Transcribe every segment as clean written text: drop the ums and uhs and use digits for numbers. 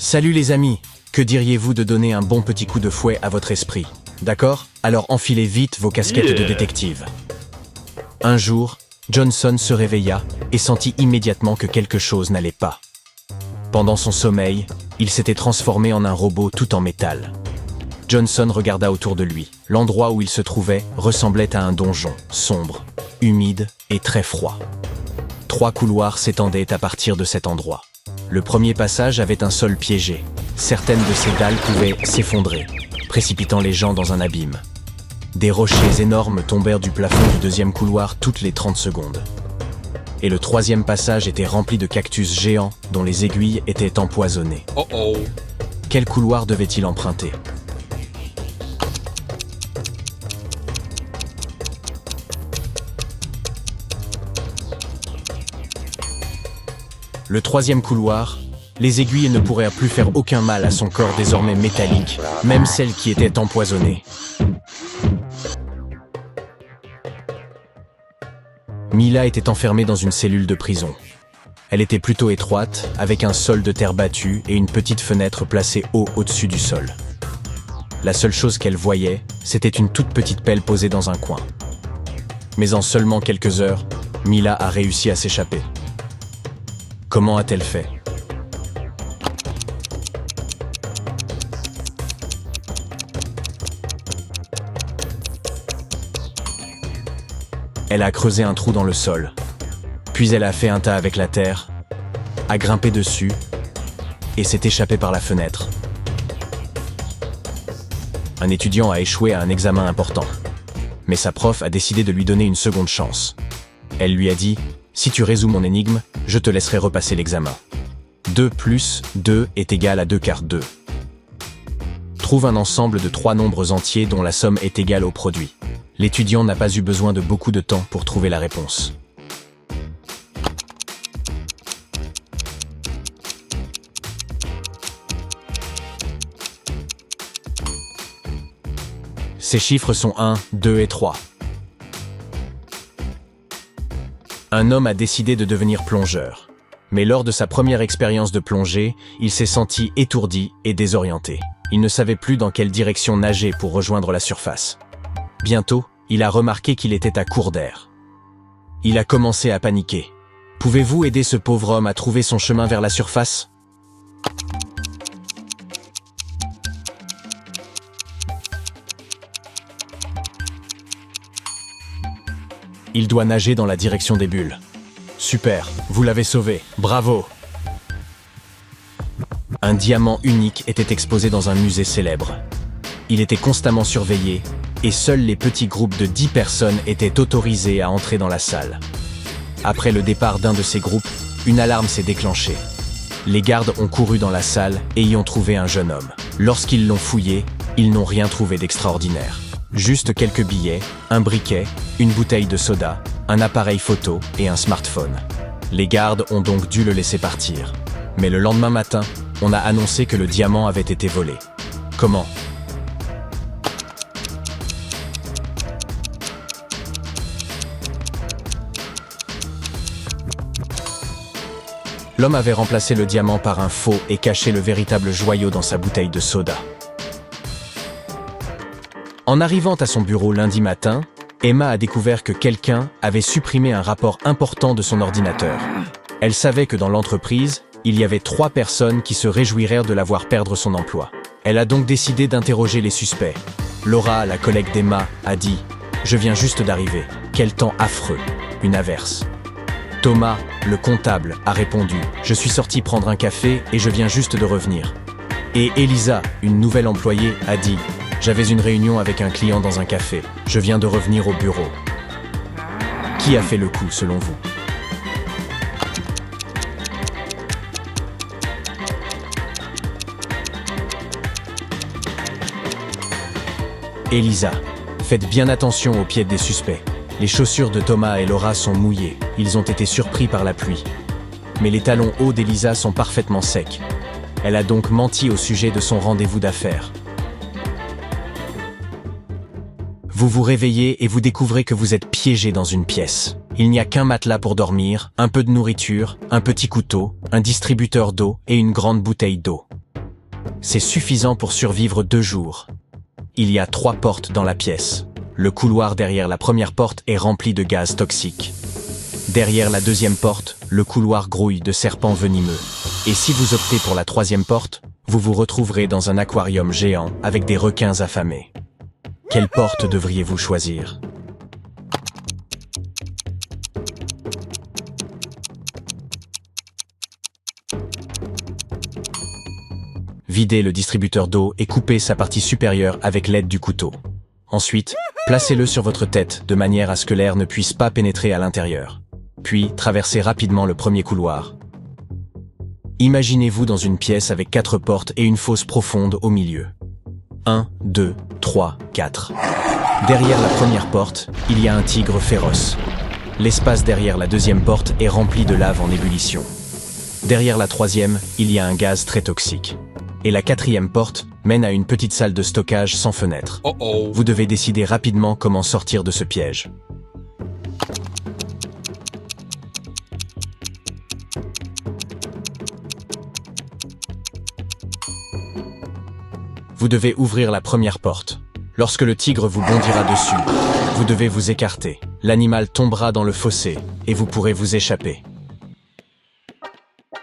Salut les amis, que diriez-vous de donner un bon petit coup de fouet à votre esprit? D'accord? Alors enfilez vite vos casquettes de détective. Un jour, Johnson se réveilla et sentit immédiatement que quelque chose n'allait pas. Pendant son sommeil, il s'était transformé en un robot tout en métal. Johnson regarda autour de lui. L'endroit où il se trouvait ressemblait à un donjon, sombre, humide et très froid. 3 couloirs s'étendaient à partir de cet endroit. Le premier passage avait un sol piégé. Certaines de ses dalles pouvaient s'effondrer, précipitant les gens dans un abîme. Des rochers énormes tombèrent du plafond du deuxième couloir toutes les 30 secondes. Et le troisième passage était rempli de cactus géants dont les aiguilles étaient empoisonnées. Quel couloir devait-il emprunter? Le troisième couloir, les aiguilles ne pourraient plus faire aucun mal à son corps désormais métallique, même celles qui étaient empoisonnées. Mila était enfermée dans une cellule de prison. Elle était plutôt étroite, avec un sol de terre battue et une petite fenêtre placée haut au-dessus du sol. La seule chose qu'elle voyait, c'était une toute petite pelle posée dans un coin. Mais en seulement quelques heures, Mila a réussi à s'échapper. Comment a-t-elle fait? Elle a creusé un trou dans le sol, puis elle a fait un tas avec la terre, a grimpé dessus et s'est échappée par la fenêtre. Un étudiant a échoué à un examen important, mais sa prof a décidé de lui donner une seconde chance. Elle lui a dit: « Si tu résous mon énigme, je te laisserai repasser l'examen. 2 plus 2 est égal à 2 quart 2. Trouve un ensemble de 3 nombres entiers dont la somme est égale au produit. » L'étudiant n'a pas eu besoin de beaucoup de temps pour trouver la réponse. Ces chiffres sont 1, 2 et 3. Un homme a décidé de devenir plongeur. Mais lors de sa première expérience de plongée, il s'est senti étourdi et désorienté. Il ne savait plus dans quelle direction nager pour rejoindre la surface. Bientôt, il a remarqué qu'il était à court d'air. Il a commencé à paniquer. Pouvez-vous aider ce pauvre homme à trouver son chemin vers la surface? Il doit nager dans la direction des bulles. Super, vous l'avez sauvé, bravo! Un diamant unique était exposé dans un musée célèbre. Il était constamment surveillé, et seuls les petits groupes de 10 personnes étaient autorisés à entrer dans la salle. Après le départ d'un de ces groupes, une alarme s'est déclenchée. Les gardes ont couru dans la salle et y ont trouvé un jeune homme. Lorsqu'ils l'ont fouillé, ils n'ont rien trouvé d'extraordinaire. Juste quelques billets, un briquet, une bouteille de soda, un appareil photo et un smartphone. Les gardes ont donc dû le laisser partir. Mais le lendemain matin, on a annoncé que le diamant avait été volé. Comment? L'homme avait remplacé le diamant par un faux et caché le véritable joyau dans sa bouteille de soda. En arrivant à son bureau lundi matin, Emma a découvert que quelqu'un avait supprimé un rapport important de son ordinateur. Elle savait que dans l'entreprise, il y avait 3 personnes qui se réjouiraient de la voir perdre son emploi. Elle a donc décidé d'interroger les suspects. Laura, la collègue d'Emma, a dit « Je viens juste d'arriver. Quel temps affreux. Une averse. » Thomas, le comptable, a répondu « Je suis sorti prendre un café et je viens juste de revenir. » Et Elisa, une nouvelle employée, a dit « J'avais une réunion avec un client dans un café. Je viens de revenir au bureau. » Qui a fait le coup selon vous? Elisa. Faites bien attention aux pieds des suspects. Les chaussures de Thomas et Laura sont mouillées. Ils ont été surpris par la pluie. Mais les talons hauts d'Elisa sont parfaitement secs. Elle a donc menti au sujet de son rendez-vous d'affaires. Vous vous réveillez et vous découvrez que vous êtes piégé dans une pièce. Il n'y a qu'un matelas pour dormir, un peu de nourriture, un petit couteau, un distributeur d'eau et une grande bouteille d'eau. C'est suffisant pour survivre 2 jours. Il y a 3 portes dans la pièce. Le couloir derrière la première porte est rempli de gaz toxiques. Derrière la deuxième porte, le couloir grouille de serpents venimeux. Et si vous optez pour la troisième porte, vous vous retrouverez dans un aquarium géant avec des requins affamés. Quelle porte devriez-vous choisir ? Videz le distributeur d'eau et coupez sa partie supérieure avec l'aide du couteau. Ensuite, placez-le sur votre tête de manière à ce que l'air ne puisse pas pénétrer à l'intérieur. Puis, traversez rapidement le premier couloir. Imaginez-vous dans une pièce avec 4 portes et une fosse profonde au milieu. 1, 2, 3, 4. Derrière la première porte, il y a un tigre féroce. L'espace derrière la deuxième porte est rempli de lave en ébullition. Derrière la troisième, il y a un gaz très toxique. Et la quatrième porte mène à une petite salle de stockage sans fenêtre. Vous devez décider rapidement comment sortir de ce piège. Vous devez ouvrir la première porte. Lorsque le tigre vous bondira dessus, vous devez vous écarter. L'animal tombera dans le fossé et vous pourrez vous échapper.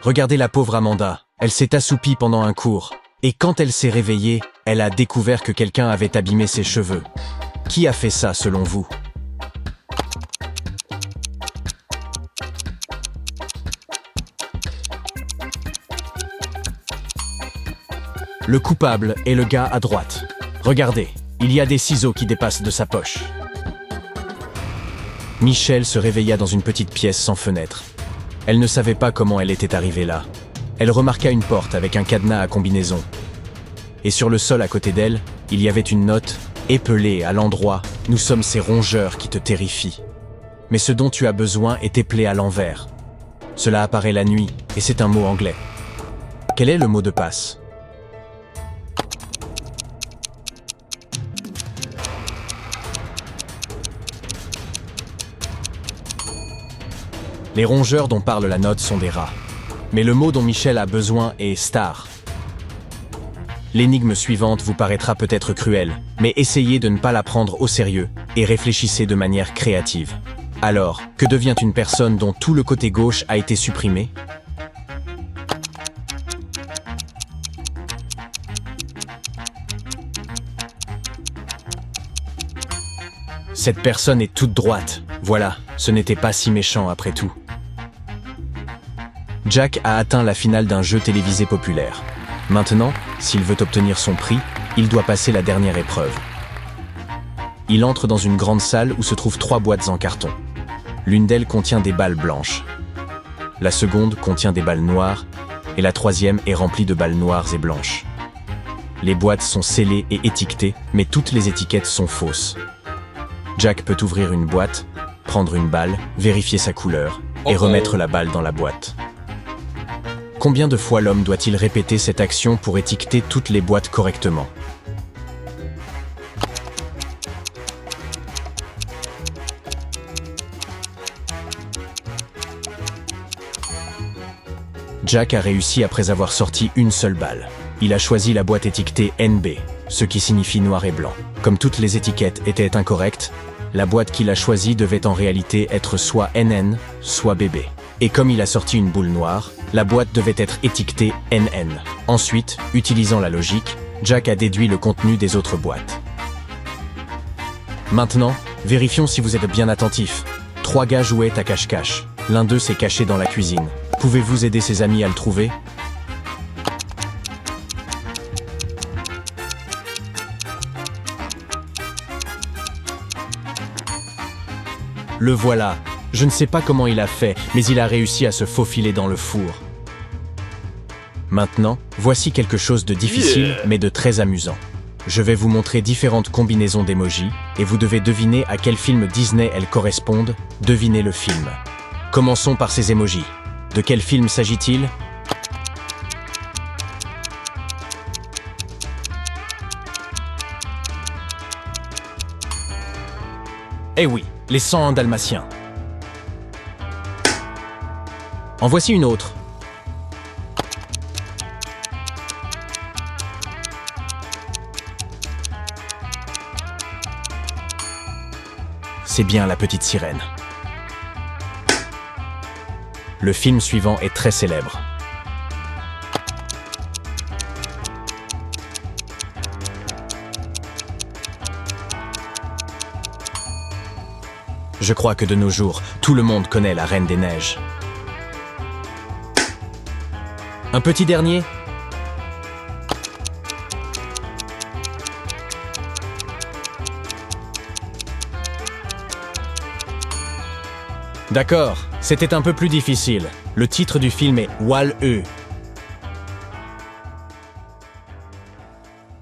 Regardez la pauvre Amanda, elle s'est assoupie pendant un cours. Et quand elle s'est réveillée, elle a découvert que quelqu'un avait abîmé ses cheveux. Qui a fait ça selon vous ? Le coupable est le gars à droite. Regardez, il y a des ciseaux qui dépassent de sa poche. Michelle se réveilla dans une petite pièce sans fenêtre. Elle ne savait pas comment elle était arrivée là. Elle remarqua une porte avec un cadenas à combinaison. Et sur le sol à côté d'elle, il y avait une note épelée à l'endroit « Nous sommes ces rongeurs qui te terrifient. Mais ce dont tu as besoin est éplé à l'envers. Cela apparaît la nuit et c'est un mot anglais. Quel est le mot de passe ? Les rongeurs dont parle la note sont des rats. Mais le mot dont Michel a besoin est « star ». L'énigme suivante vous paraîtra peut-être cruelle, mais essayez de ne pas la prendre au sérieux et réfléchissez de manière créative. Alors, que devient une personne dont tout le côté gauche a été supprimé ? Cette personne est toute droite. Voilà, ce n'était pas si méchant après tout. Jack a atteint la finale d'un jeu télévisé populaire. Maintenant, s'il veut obtenir son prix, il doit passer la dernière épreuve. Il entre dans une grande salle où se trouvent 3 boîtes en carton. L'une d'elles contient des balles blanches. La seconde contient des balles noires et la troisième est remplie de balles noires et blanches. Les boîtes sont scellées et étiquetées, mais toutes les étiquettes sont fausses. Jack peut ouvrir une boîte, prendre une balle, vérifier sa couleur et remettre la balle dans la boîte. Combien de fois l'homme doit-il répéter cette action pour étiqueter toutes les boîtes correctement ? Jack a réussi après avoir sorti une seule balle. Il a choisi la boîte étiquetée NB, ce qui signifie noir et blanc. Comme toutes les étiquettes étaient incorrectes, la boîte qu'il a choisie devait en réalité être soit NN, soit BB. Et comme il a sorti une boule noire, la boîte devait être étiquetée NN. Ensuite, utilisant la logique, Jack a déduit le contenu des autres boîtes. Maintenant, vérifions si vous êtes bien attentif. 3 gars jouaient à cache-cache. L'un d'eux s'est caché dans la cuisine. Pouvez-vous aider ses amis à le trouver ? Le voilà. Je ne sais pas comment il a fait, mais il a réussi à se faufiler dans le four. Maintenant, voici quelque chose de difficile, mais de très amusant. Je vais vous montrer différentes combinaisons d'émojis, et vous devez deviner à quel film Disney elles correspondent. Devinez le film. Commençons par ces émojis. De quel film s'agit-il ? Eh oui, les 101 Dalmatiens. En voici une autre. C'est bien la petite sirène. Le film suivant est très célèbre. Je crois que de nos jours, tout le monde connaît la Reine des Neiges. Un petit dernier? D'accord, c'était un peu plus difficile. Le titre du film est Wall-E,